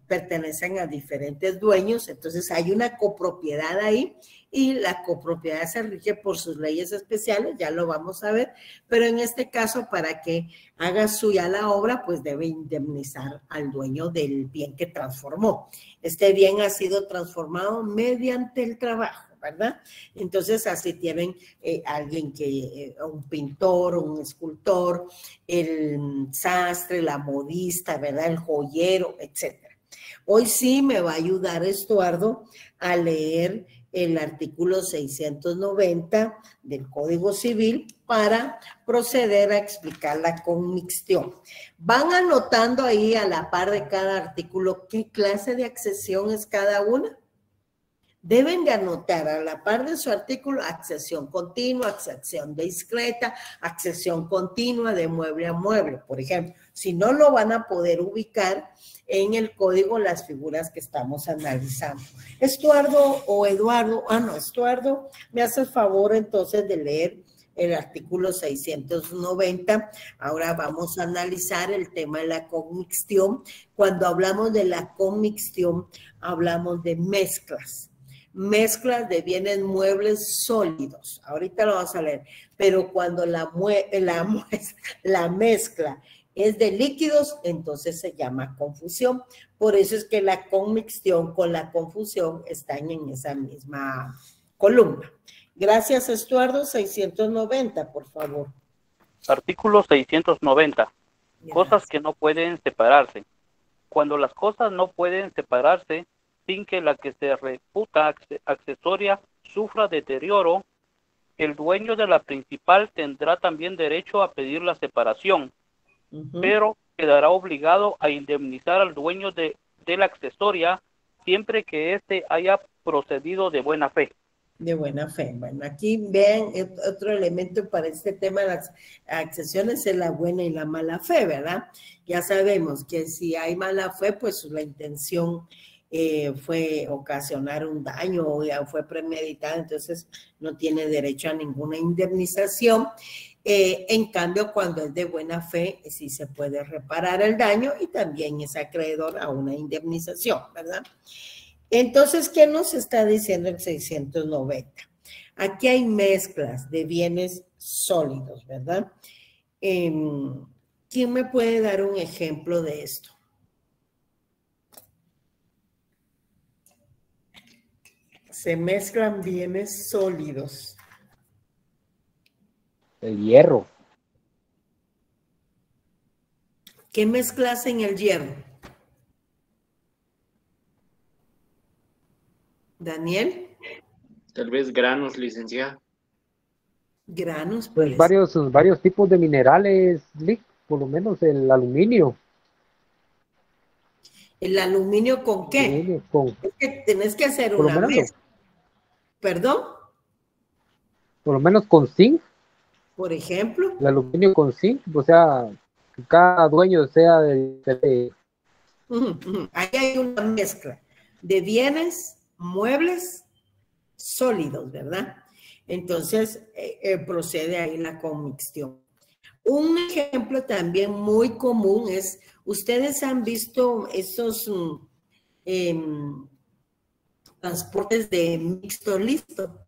pertenecen a diferentes dueños, entonces hay una copropiedad ahí y la copropiedad se rige por sus leyes especiales, ya lo vamos a ver, pero en este caso para que haga suya la obra, pues debe indemnizar al dueño del bien que transformó. Este bien ha sido transformado mediante el trabajo, ¿verdad? Entonces así tienen alguien que, un pintor, un escultor, el sastre, la modista, ¿verdad? El joyero, etcétera. Hoy sí me va a ayudar Estuardo a leer el artículo 690 del Código Civil para proceder a explicar la conmixtión. Van anotando ahí a la par de cada artículo qué clase de accesión es cada una. Deben de anotar a la par de su artículo accesión continua, accesión discreta, accesión continua de mueble a mueble, por ejemplo. Si no, lo van a poder ubicar en el código las figuras que estamos analizando. Estuardo o Eduardo, Estuardo, me hace el favor entonces de leer el artículo 690. Ahora vamos a analizar el tema de la conmixtión. Cuando hablamos de la conmixtión, hablamos de mezclas de bienes muebles sólidos. Ahorita lo vamos a leer. Pero cuando la mezcla es de líquidos, entonces se llama confusión. Por eso es que la conmixtión con la confusión están en esa misma columna. Gracias, Estuardo. 690, por favor. Artículo 690. Cosas que no pueden separarse. Cuando las cosas no pueden separarse sin que la que se reputa accesoria sufra deterioro, el dueño de la principal tendrá también derecho a pedir la separación, pero quedará obligado a indemnizar al dueño de la accesoria siempre que éste haya procedido de buena fe. De buena fe. Bueno, aquí vean otro elemento para este tema de las accesiones es la buena y la mala fe, ¿verdad? Ya sabemos que si hay mala fe, pues la intención fue ocasionar un daño o ya fue premeditada, entonces no tiene derecho a ninguna indemnización. En cambio, cuando es de buena fe, sí se puede reparar el daño y también es acreedor a una indemnización, ¿verdad? Entonces, ¿qué nos está diciendo el 690? Aquí hay mezclas de bienes sólidos, ¿verdad? ¿Quién me puede dar un ejemplo de esto? Se mezclan bienes sólidos. El hierro. ¿Qué mezclas en el hierro? Daniel. Tal vez granos, licenciada. Granos, pues varios tipos de minerales, por lo menos el aluminio. ¿El aluminio con qué? Aluminio con, es que tenés que hacer una mezcla. ¿Perdón? Por lo menos con zinc. Por ejemplo. El aluminio con zinc, o sea, que cada dueño sea de... Ahí hay una mezcla. de bienes muebles sólidos, ¿verdad? Entonces, procede ahí la commixtión. Un ejemplo también muy común es, ustedes han visto esos transportes de mixto listo.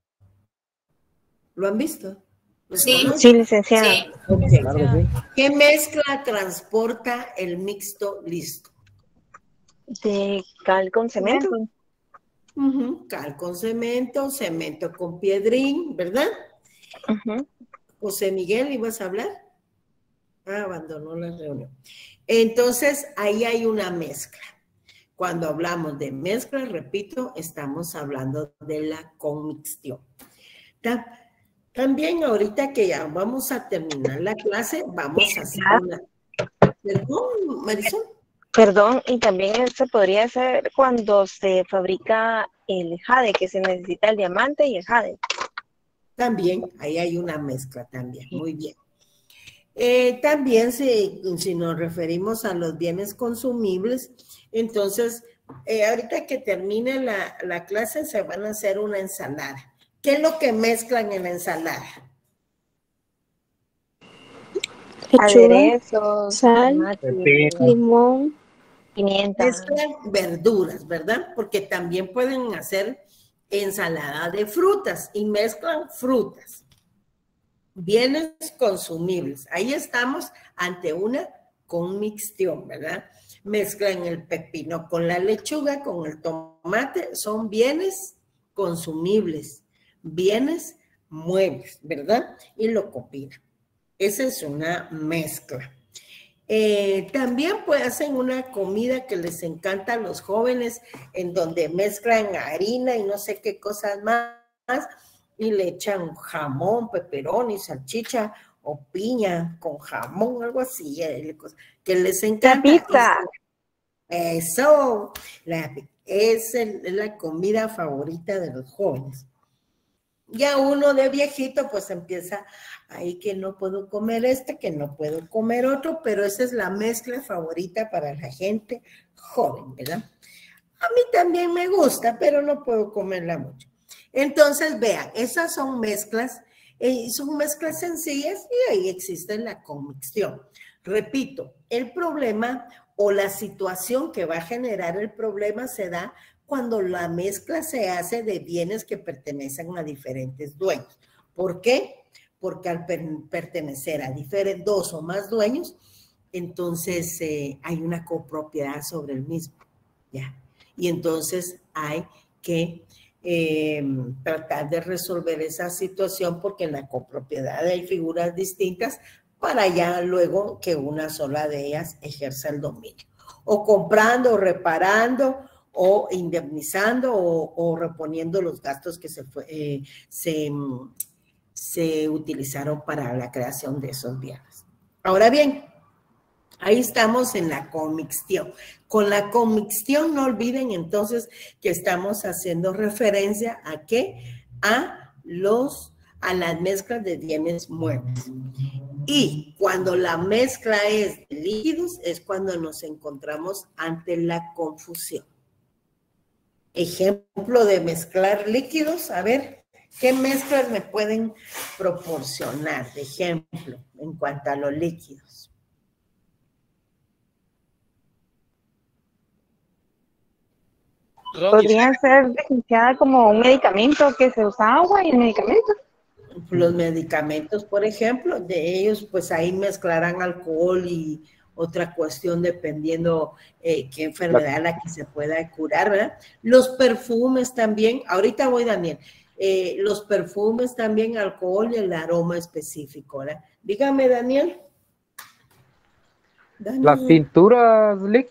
¿Lo han visto? Sí, sí, licenciada. Sí. Okay. Claro que sí. ¿Qué mezcla transporta el mixto listo? De cal con cemento. Cal con cemento, cemento con piedrín, ¿verdad? José Miguel, ¿ibas a hablar? Abandonó la reunión. Entonces, ahí hay una mezcla. Cuando hablamos de mezcla, repito, estamos hablando de la commixtión. También ahorita que ya vamos a terminar la clase, vamos a hacer una... ¿Perdón, Marisol? Perdón, y también se podría hacer cuando se fabrica el jade, que se necesita el diamante y el jade. También, ahí hay una mezcla también, muy bien. También si nos referimos a los bienes consumibles, entonces, ahorita que termine la clase se van a hacer una ensalada. ¿Qué es lo que mezclan en la ensalada? Aderezos, sal, limón, pimienta. Mezclan verduras, ¿verdad? Porque también pueden hacer ensalada de frutas y mezclan frutas. Bienes consumibles. Ahí estamos ante una commixtión, ¿verdad? Mezclan el pepino con la lechuga, con el tomate, son bienes consumibles, bienes muebles, ¿verdad? Y lo combinan. Esa es una mezcla. También pues hacen una comida que les encanta a los jóvenes, en donde mezclan harina y no sé qué cosas más, y le echan jamón, pepperoni, salchicha o piña con jamón, algo así, que les encanta. La pizza. Eso, es la comida favorita de los jóvenes. Ya uno de viejito pues empieza, ahí que no puedo comer que no puedo comer otro, pero esa es la mezcla favorita para la gente joven, ¿verdad? A mí también me gusta, pero no puedo comerla mucho. Entonces, vean, esas son mezclas sencillas y ahí existe la commixtión. Repito, el problema o la situación que va a generar el problema se da cuando la mezcla se hace de bienes que pertenecen a diferentes dueños. ¿Por qué? Porque al pertenecer a dos o más dueños, entonces hay una copropiedad sobre el mismo, ¿ya? Y entonces hay que tratar de resolver esa situación porque en la copropiedad hay figuras distintas para ya luego que una sola de ellas ejerza el dominio. O comprando, o reparando, o indemnizando, o reponiendo los gastos que se utilizaron para la creación de esos bienes. Ahora bien, ahí estamos en la commixtión. Con la commixtión no olviden entonces que estamos haciendo referencia a ¿qué? A las mezclas de bienes muebles. Y cuando la mezcla es de líquidos es cuando nos encontramos ante la confusión. Ejemplo de mezclar líquidos, a ver, ¿qué mezclas me pueden proporcionar de ejemplo en cuanto a los líquidos? Podría ser licenciada como un medicamento que se usa agua y el medicamento. Los medicamentos, por ejemplo, de ellos, pues ahí mezclarán alcohol y otra cuestión dependiendo qué enfermedad la que se pueda curar, ¿verdad? Los perfumes también, ahorita voy, Daniel, los perfumes también, alcohol y el aroma específico, ¿verdad? Dígame, Daniel. Las pinturas, Lick.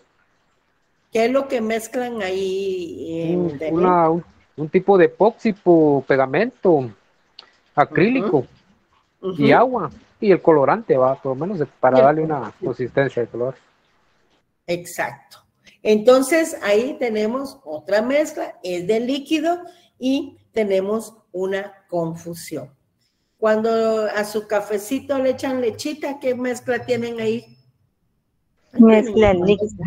¿Qué es lo que mezclan ahí? Un tipo de epóxipo, pegamento, acrílico y agua. Y el colorante, va, por lo menos para darle una consistencia de color. Exacto. Entonces, ahí tenemos otra mezcla, es de líquido y tenemos una confusión. Cuando a su cafecito le echan lechita, ¿qué mezcla tienen ahí? Mezcla líquida.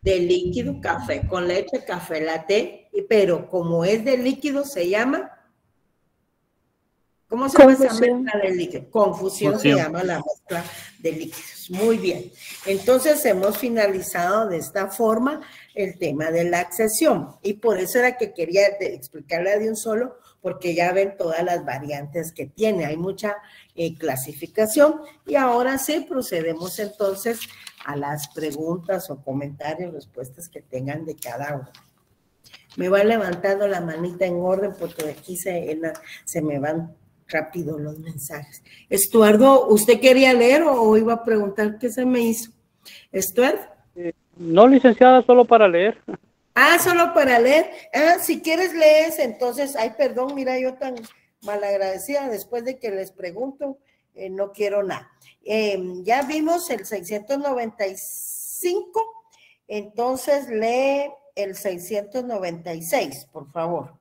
De líquido, café con leche, café latte, pero como es de líquido se llama... ¿Cómo se llama esa mezcla de líquidos? Confusión se llama la mezcla de líquidos. Muy bien. Entonces hemos finalizado de esta forma el tema de la accesión. Y por eso era que quería explicarla de un solo, porque ya ven todas las variantes que tiene. Hay mucha clasificación. Y ahora sí procedemos entonces a las preguntas o comentarios, respuestas que tengan de cada uno. Me va levantando la manita en orden porque aquí se me van rápido los mensajes. Estuardo, ¿usted quería leer o iba a preguntar qué se me hizo? ¿Estuardo? No, licenciada, solo para leer. Ah, solo para leer. Ah, si quieres lees, entonces, ay, perdón, mira, yo tan malagradecida después de que les pregunto, no quiero nada. Ya vimos el 695, entonces lee el 696, por favor.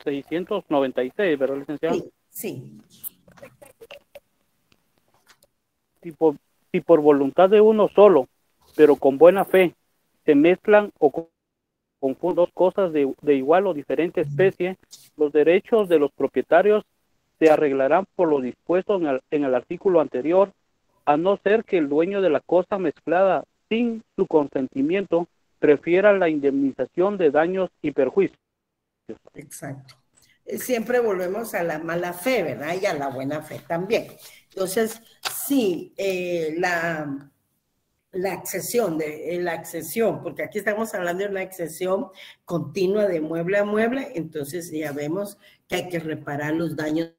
696, ¿verdad, licenciado? Sí, sí. Si por voluntad de uno solo, pero con buena fe, se mezclan o confunden dos cosas de igual o diferente especie, los derechos de los propietarios se arreglarán por lo dispuesto en el artículo anterior, a no ser que el dueño de la cosa mezclada sin su consentimiento prefiera la indemnización de daños y perjuicios. Exacto. Siempre volvemos a la mala fe, ¿verdad? Y a la buena fe también. Entonces, sí, la accesión, porque aquí estamos hablando de una accesión continua de mueble a mueble, entonces ya vemos que hay que reparar los daños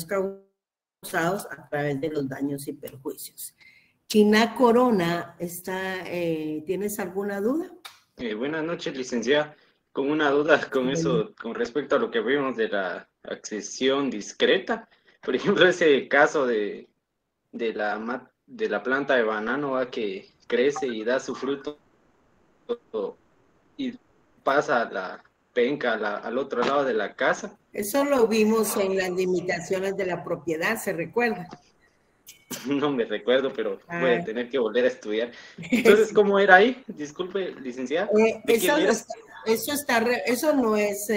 causados a través de los daños y perjuicios. China Corona, ¿tienes alguna duda? Buenas noches, licenciada. Con una duda con eso, con respecto a lo que vimos de la accesión discreta. Por ejemplo, ese caso de la planta de banano que crece y da su fruto y pasa la penca al otro lado de la casa. Eso lo vimos en las limitaciones de la propiedad, ¿se recuerda? No me recuerdo, pero voy a tener que volver a estudiar. Entonces, ¿cómo era ahí? Disculpe, licenciada. Eso no es,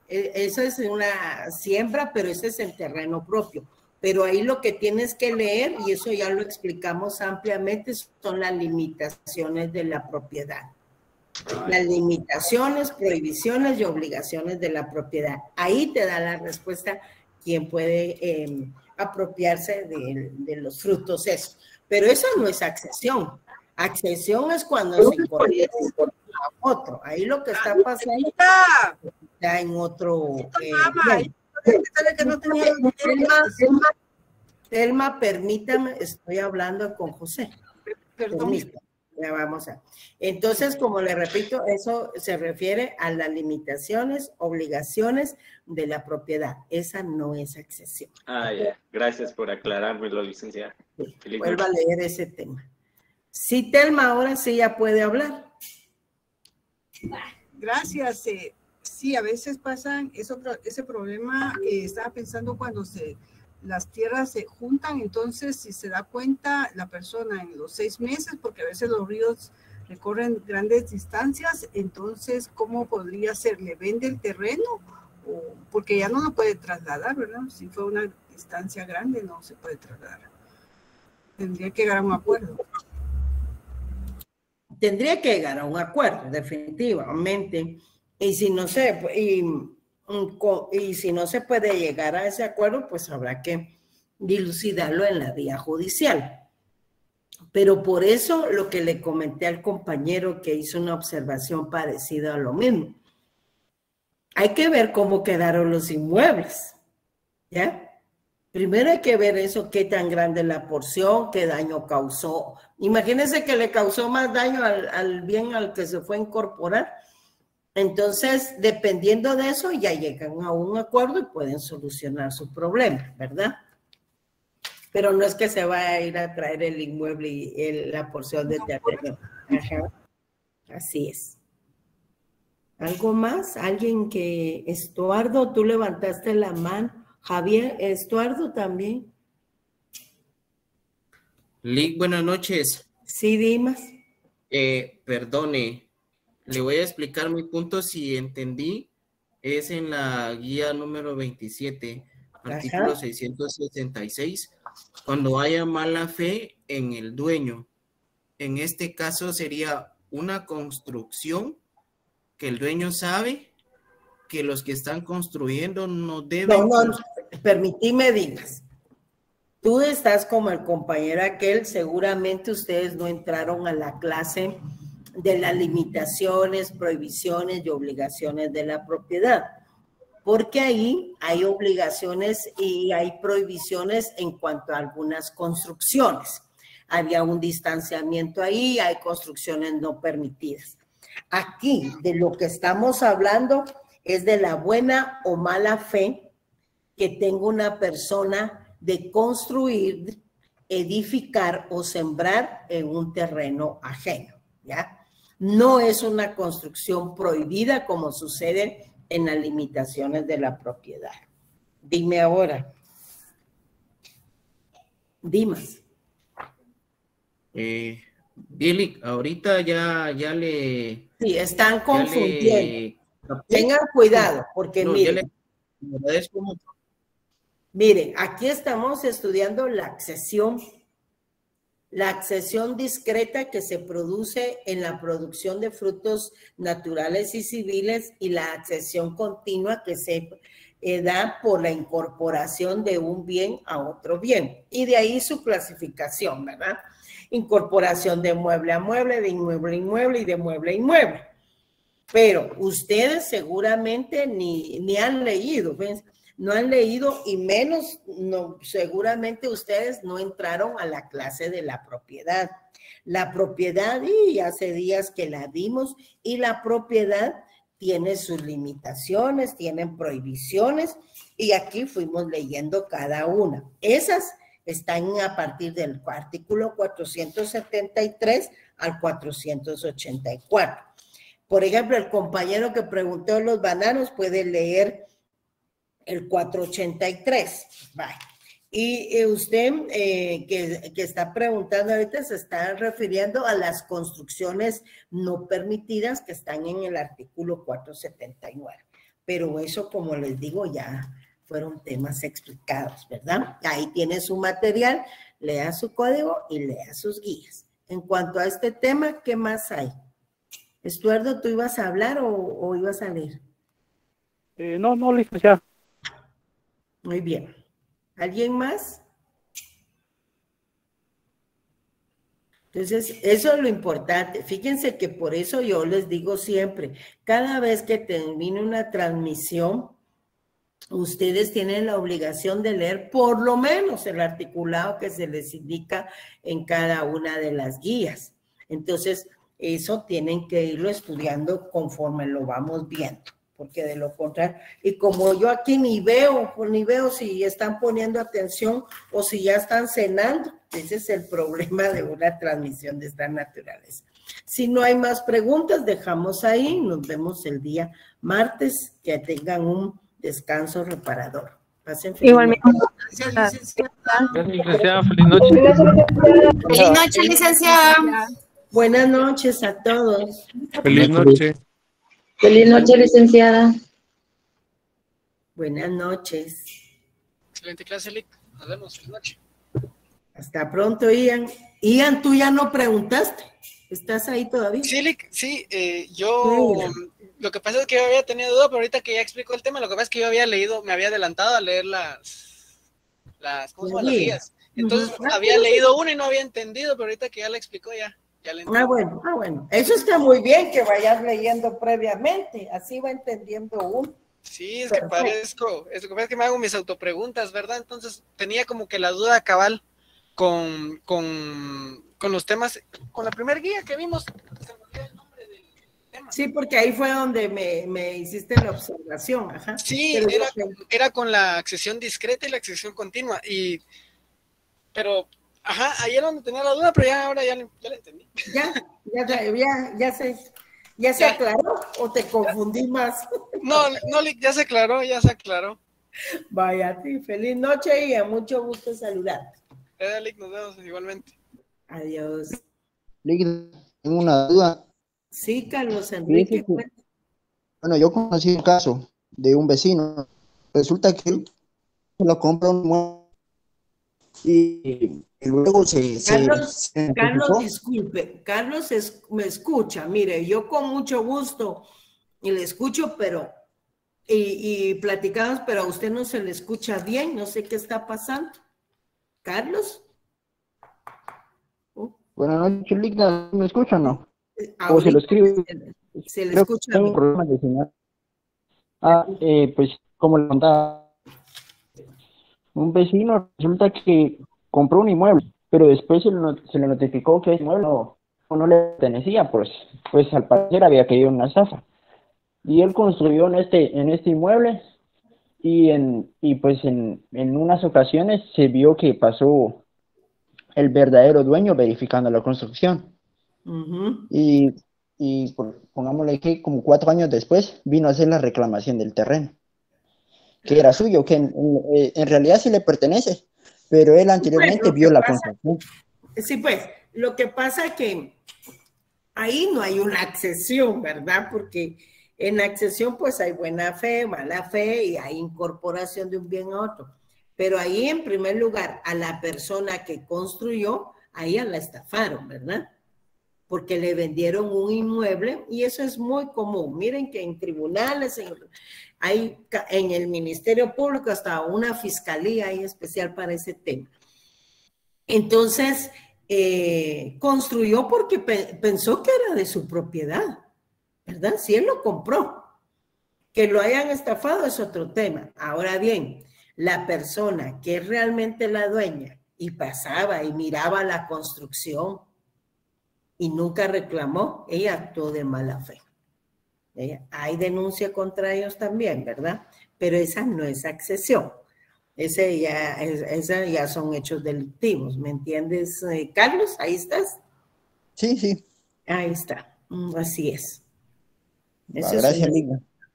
eso es una siembra, pero eso es en terreno propio. Pero ahí lo que tienes que leer, y eso ya lo explicamos ampliamente, son las limitaciones de la propiedad. Las limitaciones, prohibiciones y obligaciones de la propiedad. Ahí te da la respuesta quién puede apropiarse de los frutos esos. Pero eso no es accesión. Accesión es cuando se incorpora a otro. Ahí lo que está pasando está en otro. Telma, permítame, estoy hablando con José. Perdón. Ya vamos a. Entonces, como le repito, eso se refiere a las limitaciones, obligaciones de la propiedad. Esa no es accesión. Ah, ya. Gracias por aclarármelo, licenciada. Sí, vuelva a leer ese tema. Sí, Telma, ahora sí ya puede hablar. Gracias. Sí, a veces pasan ese problema que estaba pensando cuando las tierras se juntan, entonces si se da cuenta la persona en los 6 meses, porque a veces los ríos recorren grandes distancias, entonces ¿cómo podría ser? ¿Le vende el terreno? Porque ya no lo puede trasladar, ¿verdad? Si fue una distancia grande no se puede trasladar. Tendría que llegar a un acuerdo. Tendría que llegar a un acuerdo, definitivamente. Y si no se puede llegar a ese acuerdo, pues habrá que dilucidarlo en la vía judicial. Pero por eso lo que le comenté al compañero que hizo una observación parecida a lo mismo. Hay que ver cómo quedaron los inmuebles, ¿ya? Primero hay que ver eso, qué tan grande es la porción, qué daño causó. Imagínense que le causó más daño al bien al que se fue a incorporar. Entonces, dependiendo de eso, ya llegan a un acuerdo y pueden solucionar su problema, ¿verdad? Pero no es que se va a ir a traer el inmueble y la porción de terreno. Ajá. Así es. ¿Algo más? ¿Alguien que... Estuardo, tú levantaste la mano. Javier, Estuardo también. Lick, buenas noches. Sí, Dimas. Perdone, le voy a explicar mi punto si entendí. Es en la guía número 27, artículo 666, cuando haya mala fe en el dueño. En este caso sería una construcción que el dueño sabe que los que están construyendo no deben... No, permitime, Dimas. Tú estás como el compañero aquel, seguramente ustedes no entraron a la clase de las limitaciones, prohibiciones y obligaciones de la propiedad, porque ahí hay obligaciones y hay prohibiciones en cuanto a algunas construcciones. Había un distanciamiento ahí, hay construcciones no permitidas. Aquí, de lo que estamos hablando es de la buena o mala fe que tenga una persona de construir, edificar o sembrar en un terreno ajeno, ¿ya? No es una construcción prohibida como sucede en las limitaciones de la propiedad. Dime ahora. Dimas. Billy, ahorita ya le... Sí, están confundiendo. Tengan cuidado, porque no, miren. Miren, aquí estamos estudiando la accesión discreta que se produce en la producción de frutos naturales y civiles y la accesión continua que se da por la incorporación de un bien a otro bien. Y de ahí su clasificación, ¿verdad? Incorporación de mueble a mueble, de inmueble a inmueble y de mueble a inmueble. Pero ustedes seguramente ni han leído, ¿ves? No han leído y menos, no, seguramente ustedes no entraron a la clase de la propiedad. La propiedad, y hace días que la dimos, y la propiedad tiene sus limitaciones, tienen prohibiciones, y aquí fuimos leyendo cada una. Esas están a partir del artículo 473 al 484. Por ejemplo, el compañero que preguntó los bananos puede leer el 483. Vale. Y usted que está preguntando ahorita se está refiriendo a las construcciones no permitidas que están en el artículo 479. Pero eso, como les digo, ya fueron temas explicados, ¿verdad? Ahí tiene su material, lea su código y lea sus guías. En cuanto a este tema, ¿qué más hay? Estuardo, ¿tú ibas a hablar o ibas a leer? No, licenciada. Muy bien. ¿Alguien más? Entonces, eso es lo importante. Fíjense que por eso yo les digo siempre, cada vez que termine una transmisión, ustedes tienen la obligación de leer por lo menos el articulado que se les indica en cada una de las guías. Entonces, eso tienen que irlo estudiando conforme lo vamos viendo, porque de lo contrario, y como yo aquí ni veo si están poniendo atención o si ya están cenando, ese es el problema de una transmisión de esta naturaleza. Si no hay más preguntas, dejamos ahí, nos vemos el día martes, que tengan un descanso reparador. Pasen feliz. Igualmente. Licenciada, feliz noche. Feliz noche, licenciada. Buenas noches a todos. Feliz noche. Feliz noche, licenciada. Buenas noches. Excelente clase, Lick. Nos vemos. Feliz noche. Hasta pronto, Ian. Ian, tú ya no preguntaste. ¿Estás ahí todavía? Sí, Lick, sí. Yo, lo que pasa es que yo había tenido duda, pero ahorita que ya explicó el tema, lo que pasa es que yo había leído, me había adelantado a leer las guías. Entonces, había leído una y no había entendido, pero ahorita que ya la explicó, ya le entendí. Bueno. Eso está muy bien que vayas leyendo previamente, así va entendiendo uno. Sí, es que parezco, es que me hago mis autopreguntas, ¿verdad? Entonces, tenía como que la duda cabal con los temas, con la primera guía que vimos. Sí, porque ahí fue donde me hiciste la observación, ajá. Sí, era con la accesión discreta y la accesión continua, pero, ajá, ahí era donde tenía la duda, pero ahora ya la entendí. ¿Ya se aclaró o te confundí más? No, ya se aclaró. Vaya, sí, feliz noche y a mucho gusto saludarte. Lick, nos vemos igualmente. Adiós. Lick, tengo una duda. Sí, Carlos Enrique. Bueno, yo conocí un caso de un vecino. Resulta que él se lo compra un inmueble y luego Carlos, disculpe. Carlos me escucha. Mire, yo con mucho gusto y le escucho, pero y platicamos, pero a usted no se le escucha bien. No sé qué está pasando. Carlos. Buenas noches, Lick, ¿me escuchan o no? O se lo escribe. Se le escucha bien. Problemas de señal. Pues como le contaba, un vecino resulta que compró un inmueble, pero después se le notificó que ese inmueble no le pertenecía, pues al parecer había caído en una estafa. Y él construyó en este inmueble y pues en unas ocasiones se vio que pasó el verdadero dueño verificando la construcción. Y pongámosle que como 4 años después vino a hacer la reclamación del terreno, que era suyo, que en realidad sí le pertenece, pero él anteriormente vio la construcción. Sí, pues, lo que pasa es que ahí no hay una accesión, ¿verdad? Porque en accesión pues hay buena fe, mala fe y hay incorporación de un bien a otro. Pero ahí en primer lugar a la persona que construyó, ahí la estafaron, ¿verdad? Porque le vendieron un inmueble y eso es muy común. Miren que en tribunales, hay en el Ministerio Público hasta una fiscalía ahí especial para ese tema. Entonces, construyó porque pensó que era de su propiedad, ¿verdad? Si él lo compró. Que lo hayan estafado es otro tema. Ahora bien, la persona que es realmente la dueña y pasaba y miraba la construcción y nunca reclamó, ella actuó de mala fe. Hay denuncia contra ellos también, ¿verdad? Pero esa no es accesión. Esa ya son hechos delictivos, ¿me entiendes, Carlos? ¿Ahí estás? Sí. Ahí está, así es. Eso gracias, es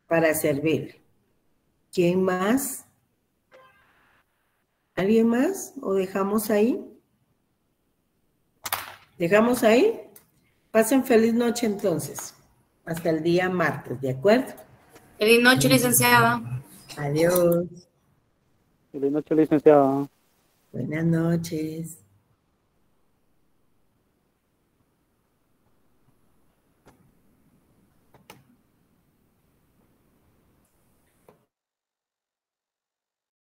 para servir. ¿Quién más? ¿Alguien más? ¿O dejamos ahí? ¿Dejamos ahí? Pasen feliz noche entonces. Hasta el día martes, ¿de acuerdo? Feliz noche, licenciada. Adiós. Feliz noche, licenciada. Buenas noches.